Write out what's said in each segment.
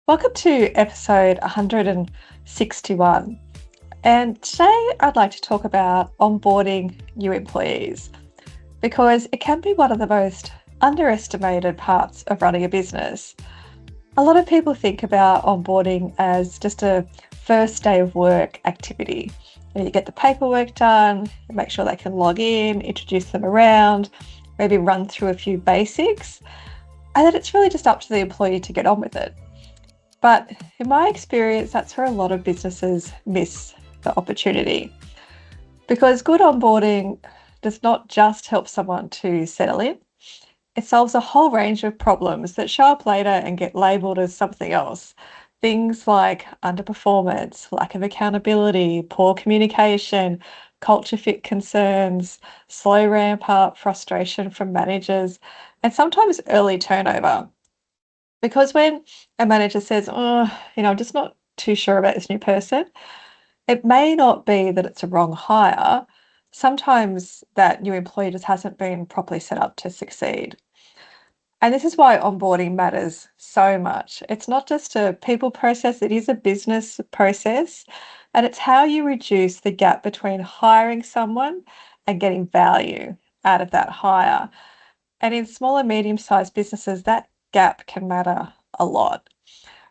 Welcome to episode 161. And today I'd like to talk about onboarding new employees because it can be one of the most underestimated parts of running a business. A lot of people think about onboarding as just a first day of work activity. You get the paperwork done, make sure they can log in, introduce them around, maybe run through a few basics, and then it's really just up to the employee to get on with it. But in my experience, that's where a lot of businesses miss the opportunity because good onboarding does not just help someone to settle in, it solves a whole range of problems that show up later and get labelled as something else. Things like underperformance, lack of accountability, poor communication, culture fit concerns, slow ramp up, frustration from managers, and sometimes early turnover. Because when a manager says, I'm just not too sure about this new person, it may not be that it's a wrong hire. Sometimes that new employee just hasn't been properly set up to succeed. And this is why onboarding matters so much. It's not just a people process, it is a business process. And it's how you reduce the gap between hiring someone and getting value out of that hire. And in small and medium-sized businesses, that gap can matter a lot.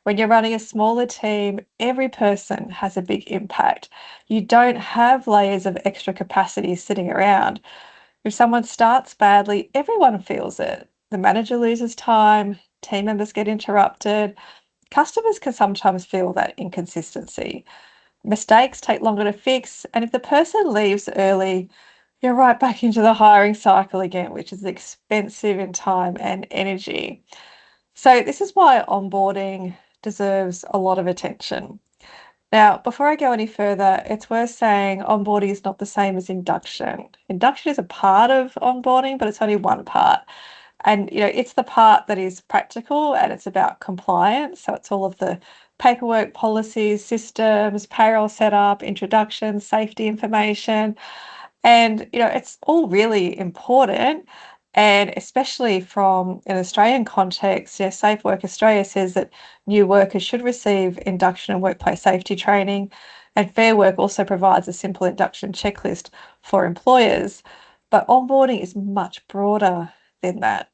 When you're running a smaller team, every person has a big impact. You don't have layers of extra capacity sitting around. If someone starts badly, everyone feels it. The manager loses time, team members get interrupted. Customers can sometimes feel that inconsistency. Mistakes take longer to fix, and if the person leaves early, you're right back into the hiring cycle again, which is expensive in time and energy. So this is why onboarding deserves a lot of attention. Now, before I go any further, it's worth saying onboarding is not the same as induction. Induction is a part of onboarding, but it's only one part. And it's the part that is practical and it's about compliance. So it's all of the paperwork, policies, systems, payroll setup, introduction, safety information. And it's all really important. And especially from an Australian context, Safe Work Australia says that new workers should receive induction and workplace safety training. And Fair Work also provides a simple induction checklist for employers. But onboarding is much broader than that.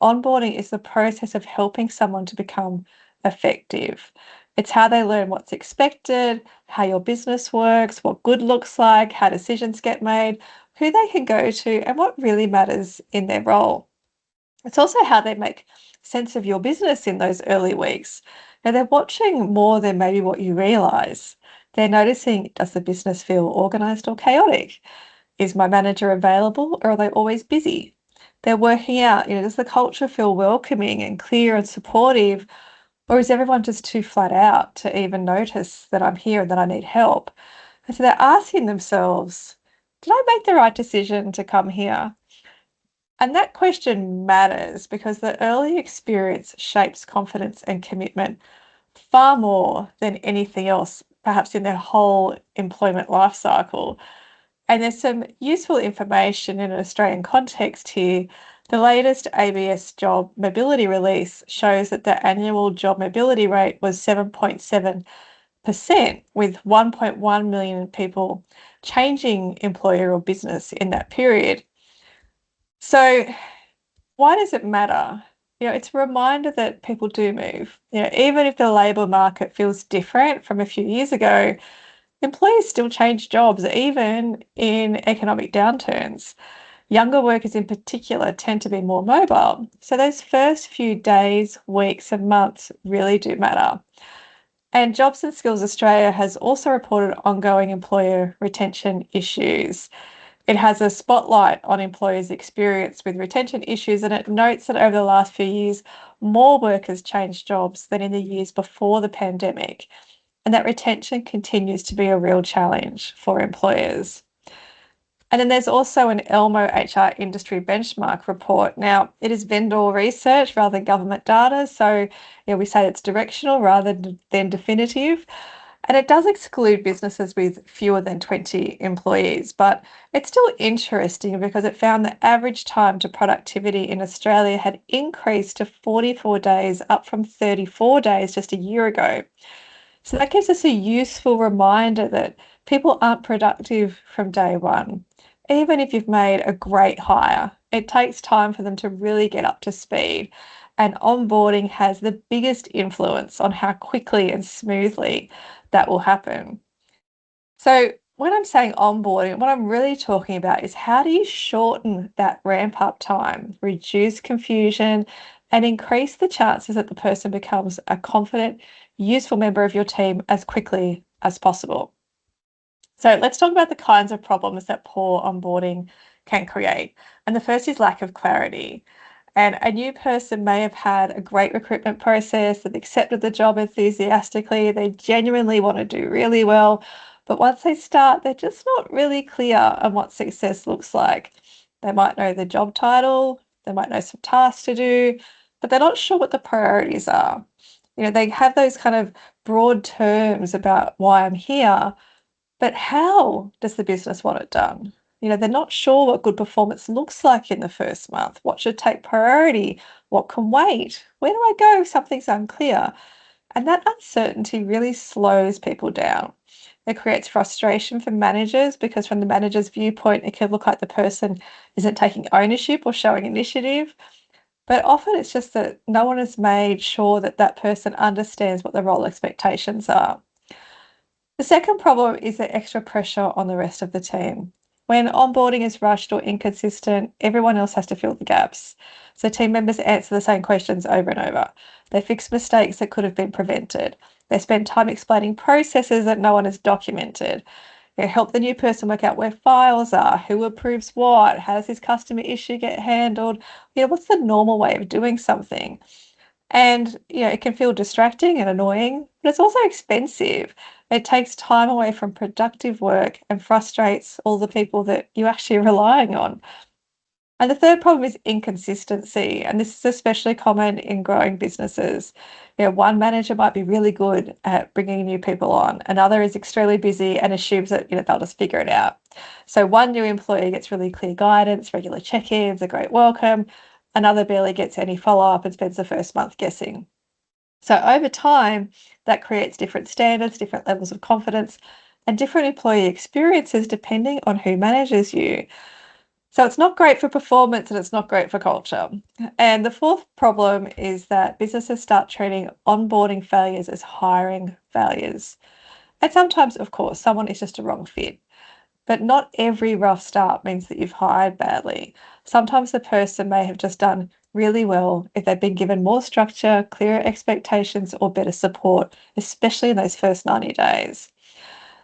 Onboarding is the process of helping someone to become effective. It's how they learn what's expected, how your business works, what good looks like, how decisions get made, who they can go to, and what really matters in their role. It's also how they make sense of your business in those early weeks. Now, they're watching more than maybe what you realize. They're noticing, does the business feel organized or chaotic? Is my manager available or are they always busy? They're working out, does the culture feel welcoming and clear and supportive? Or is everyone just too flat out to even notice that I'm here and that I need help? And so they're asking themselves, did I make the right decision to come here? And that question matters because the early experience shapes confidence and commitment far more than anything else, perhaps in their whole employment life cycle. And there's some useful information in an Australian context here. The latest ABS job mobility release shows that the annual job mobility rate was 7.7%, with 1.1 million people changing employer or business in that period. So why does it matter? It's a reminder that people do move. Even if the labour market feels different from a few years ago, employers still change jobs, even in economic downturns. Younger workers in particular tend to be more mobile. So those first few days, weeks, and months really do matter. And Jobs and Skills Australia has also reported ongoing employer retention issues. It has a spotlight on employers' experience with retention issues, and it notes that over the last few years, more workers changed jobs than in the years before the pandemic, and that retention continues to be a real challenge for employers. And then there's also an Elmo HR industry benchmark report. Now, it is vendor research rather than government data, so we say it's directional rather than definitive. And it does exclude businesses with fewer than 20 employees, but it's still interesting because it found the average time to productivity in Australia had increased to 44 days, up from 34 days just a year ago. So that gives us a useful reminder that people aren't productive from day one. Even if you've made a great hire, it takes time for them to really get up to speed. And onboarding has the biggest influence on how quickly and smoothly that will happen. So, when I'm saying onboarding, what I'm really talking about is how do you shorten that ramp up time, reduce confusion, and increase the chances that the person becomes a confident, useful member of your team as quickly as possible. So let's talk about the kinds of problems that poor onboarding can create. And the first is lack of clarity. And a new person may have had a great recruitment process, they've accepted the job enthusiastically, they genuinely want to do really well. But once they start, they're just not really clear on what success looks like. They might know the job title, they might know some tasks to do, but they're not sure what the priorities are. They have those kind of broad terms about why I'm here, but how does the business want it done? They're not sure what good performance looks like in the first month. What should take priority? What can wait? Where do I go if something's unclear? And that uncertainty really slows people down. It creates frustration for managers because, from the manager's viewpoint, it can look like the person isn't taking ownership or showing initiative. But often it's just that no one has made sure that that person understands what the role expectations are. The second problem is the extra pressure on the rest of the team. When onboarding is rushed or inconsistent, everyone else has to fill the gaps. So team members answer the same questions over and over. They fix mistakes that could have been prevented. They spend time explaining processes that no one has documented. They help the new person work out where files are, who approves what, how does this customer issue get handled, what's the normal way of doing something. And it can feel distracting and annoying, but it's also expensive. It takes time away from productive work and frustrates all the people that you actually are relying on. And the third problem is inconsistency, and this is especially common in growing businesses. One manager might be really good at bringing new people on, another is extremely busy and assumes that they'll just figure it out. So one new employee gets really clear guidance, regular check-ins, a great welcome. Another barely gets any follow-up and spends the first month guessing. So over time, that creates different standards, different levels of confidence, and different employee experiences depending on who manages you. So it's not great for performance and it's not great for culture. And the fourth problem is that businesses start treating onboarding failures as hiring failures. And sometimes, of course, someone is just a wrong fit. But not every rough start means that you've hired badly. Sometimes the person may have just done really well if they've been given more structure, clearer expectations, or better support, especially in those first 90 days.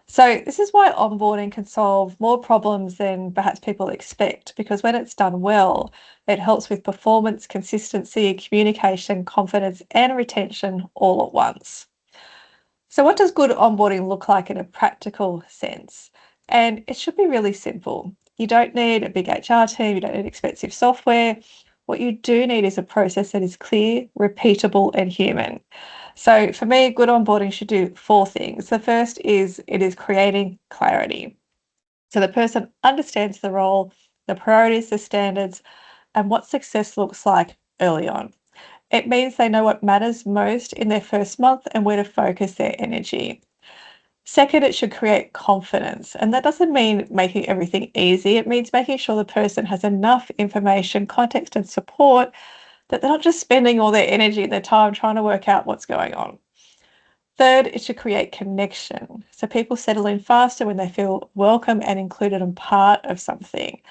So, this is why onboarding can solve more problems than perhaps people expect, because when it's done well, it helps with performance, consistency, communication, confidence, and retention all at once. So, what does good onboarding look like in a practical sense? And it should be really simple. You don't need a big HR team, you don't need expensive software. What you do need is a process that is clear, repeatable, and human. So, for me, good onboarding should do four things. The first is it is creating clarity. So, the person understands the role, the priorities, the standards, and what success looks like early on. It means they know what matters most in their first month and where to focus their energy. Second, it should create confidence. And that doesn't mean making everything easy. It means making sure the person has enough information, context, and support that they're not just spending all their energy and their time trying to work out what's going on. Third, it should create connection. So people settle in faster when they feel welcome and included and part of something.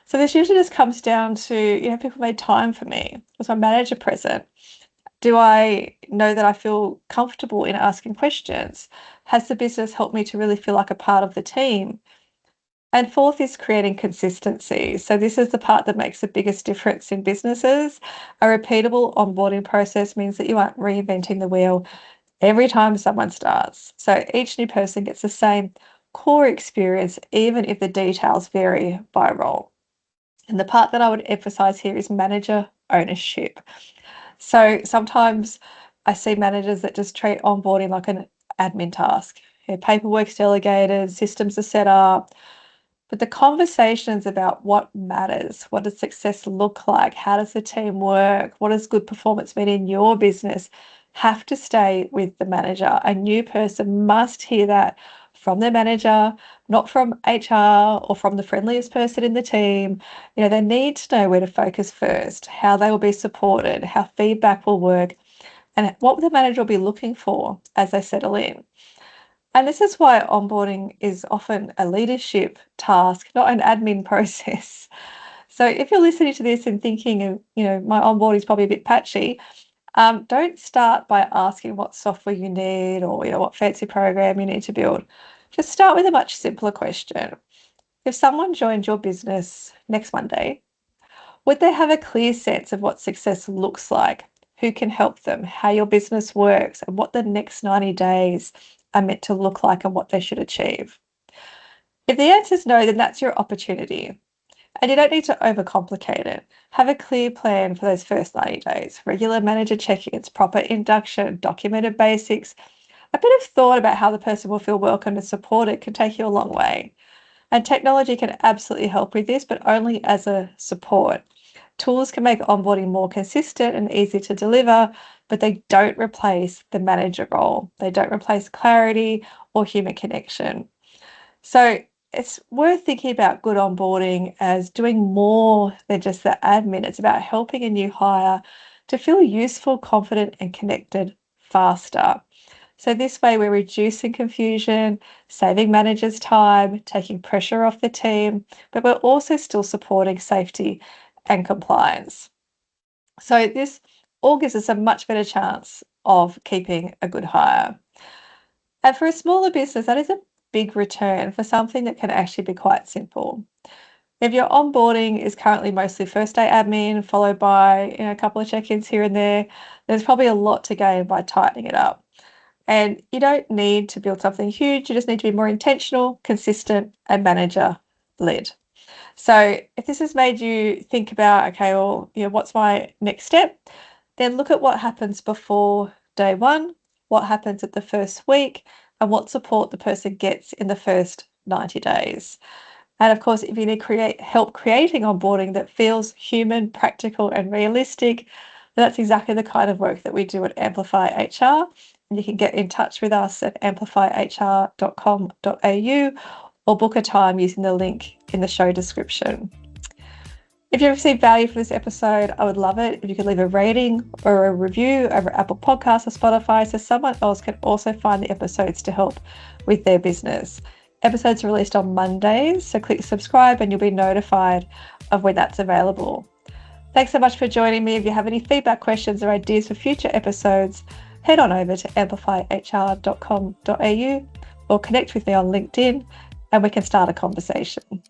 So this usually just comes down to, people made time for me. Was my manager present? Do I know that I feel comfortable in asking questions? Has the business helped me to really feel like a part of the team? And fourth is creating consistency. So this is the part that makes the biggest difference in businesses. A repeatable onboarding process means that you aren't reinventing the wheel every time someone starts. So each new person gets the same core experience, even if the details vary by role. And the part that I would emphasize here is manager ownership. So sometimes I see managers that just treat onboarding like an admin task. paperwork's delegated, systems are set up. But the conversations about what matters, what does success look like, how does the team work, what does good performance mean in your business, have to stay with the manager. A new person must hear that from their manager, not from HR or from the friendliest person in the team. They need to know where to focus first, how they will be supported, how feedback will work, and what the manager will be looking for as they settle in. And this is why onboarding is often a leadership task, not an admin process. So if you're listening to this and thinking, my onboarding is probably a bit patchy, don't start by asking what software you need or what fancy program you need to build. Just start with a much simpler question. If someone joined your business next Monday, would they have a clear sense of what success looks like, who can help them, how your business works, and what the next 90 days are meant to look like and what they should achieve? If the answer is no, then that's your opportunity. And you don't need to overcomplicate it. Have a clear plan for those first 90 days, regular manager check-ins, proper induction, documented basics. A bit of thought about how the person will feel welcome and supported can take you a long way. And technology can absolutely help with this, but only as a support. Tools can make onboarding more consistent and easy to deliver, but they don't replace the manager role. They don't replace clarity or human connection. So it's worth thinking about good onboarding as doing more than just the admin. It's about helping a new hire to feel useful, confident, and connected faster. So this way we're reducing confusion, saving managers time, taking pressure off the team, but we're also still supporting safety and compliance. So this all gives us a much better chance of keeping a good hire. And for a smaller business, that is a big return for something that can actually be quite simple. If your onboarding is currently mostly first day admin, followed by a couple of check-ins here and there, there's probably a lot to gain by tightening it up. And you don't need to build something huge. You just need to be more intentional, consistent, and manager-led. So if this has made you think about, okay, well, what's my next step? Then look at what happens before day one, what happens at the first week, and what support the person gets in the first 90 days. And of course, if you need help creating onboarding that feels human, practical, and realistic, that's exactly the kind of work that we do at Amplify HR. And you can get in touch with us at amplifyhr.com.au or book a time using the link in the show description. If you received value from this episode, I would love it if you could leave a rating or a review over Apple Podcasts or Spotify so someone else can also find the episodes to help with their business. Episodes are released on Mondays, so click subscribe and you'll be notified of when that's available. Thanks so much for joining me. If you have any feedback, questions, or ideas for future episodes, head on over to amplifyhr.com.au or connect with me on LinkedIn and we can start a conversation.